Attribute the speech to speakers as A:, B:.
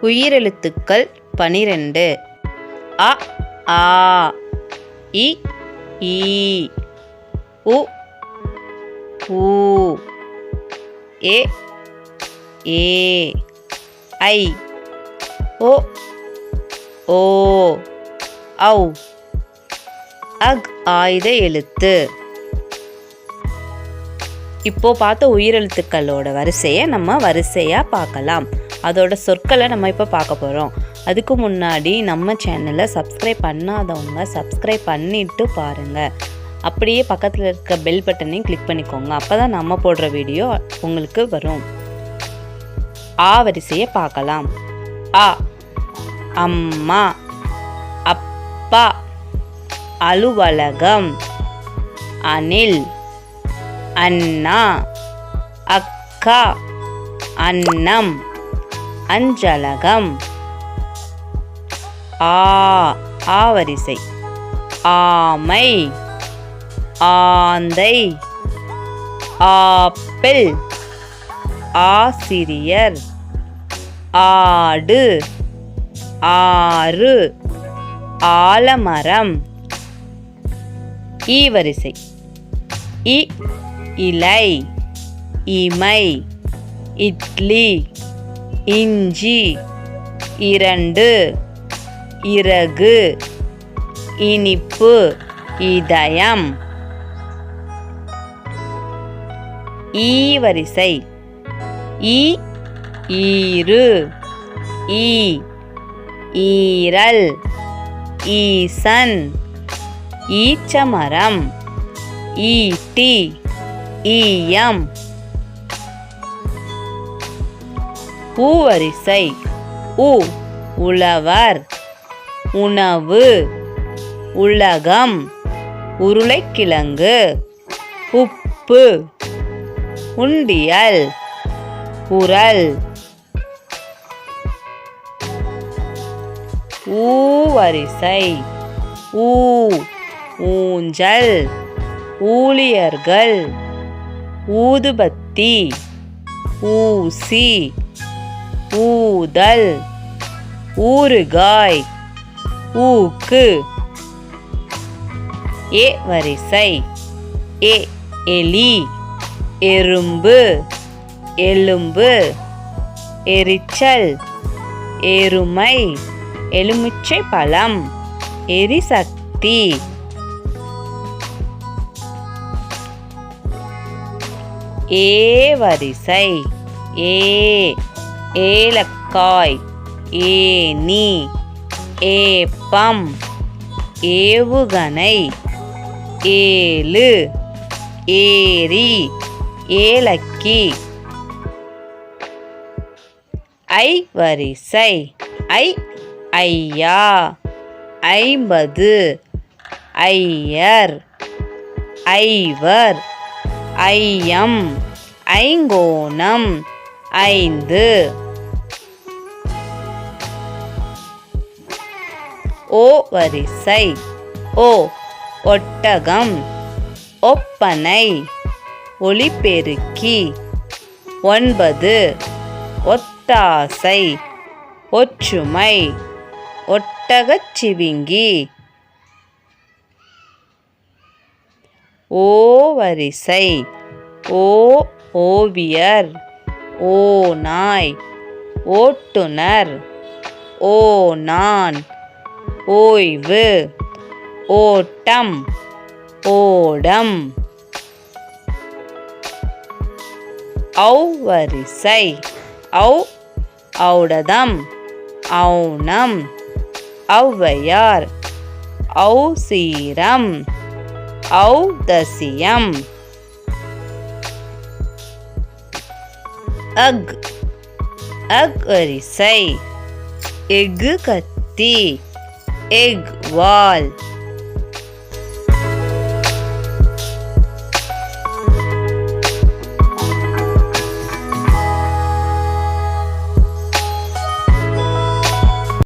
A: உயிரெழுத்துக்கள் 12. அ ஆ இ ஈ உ ஊ ஏ ஏ ஐ ஓ ஓ ஔ அக் ஆயுத எழுத்து. இப்போ பார்த்த உயிரெழுத்துக்களோட வரிசையை நம்ம வரிசையாக பார்க்கலாம். அதோட சொற்களை நம்ம இப்போ பார்க்க போகிறோம். அதுக்கு முன்னாடி நம்ம சேனலை சப்ஸ்கிரைப் பண்ணாதவங்க சப்ஸ்கிரைப் பண்ணிவிட்டு பாருங்கள். அப்படியே பக்கத்தில் இருக்க பெல் பட்டனையும் கிளிக் பண்ணிக்கோங்க. அப்போ தான் நம்ம போடுற வீடியோ உங்களுக்கு வரும். ஆ வரிசையை பார்க்கலாம். அ அம்மா, அப்பா, அலுவலகம், அணில், அண்ணா, அக்கா, அன்னம், அஞ்சலகம். ஆ வரிசை. ஆமை, ஆந்தை, ஆப்பிள், ஆசிரியர், ஆடு, ஆறு, ஆலமரம். ஈ வரிசை. இ இலை, இமை, இட்லி, இஞ்சி, இரண்டு, இறகு, இனிப்பு, இதயம். ஈ வரிசை. ஈ ஈரு, ஈ ஈரல், ஈசன், ஈச்சமரம், ஈட்டி, ஈயம். உ வரிசை. உ உழவர், உணவு, உலகம், உருளைக்கிழங்கு, உப்பு, உண்டியல், உரல். ஊ வரிசை. ஊ ஊஞ்சல், ஊழியர்கள், ஊதுபத்தி, ஊசி, ஊதல், ஊறுகாய், ஊக்கு. ஏ வரிசை. ஏ எலி, எறும்பு, எலும்பு, எரிச்சல், எருமை, எலுமிச்சை பழம், எரிசக்தி. ஏ வரிசை. ஏ ஏலக்காய், ஏனி, ஏப்பம், ஏவுகணை, ஏலு, ஏரி, ஏலக்கி. ஐ வரிசை. ஐ ஐயா, 50, ஐயர், ஐவர், ஐயம், ஐங்கோணம், 5. ஓ வரிசை. ஓ ஒட்டகம், ஒப்பனை, ஒலிபெருக்கி, 9, ஒத்தாசை, ஒற்றுமை, ஒட்டகச்சிவிங்கி. ஓ வரிசை. ஓ ஓவியர், ஓநாய், ஓட்டுனர், ஓநான், ஓய்வு, ஓட்டம், ஓடம். ஔ வரிசை. ஔ ஔடதம், ஔனம், ஔவையார், ஔசீரம், ஔதசியம். அக் அக் வரிசை. எஃகு கத்தி, எக் வால்,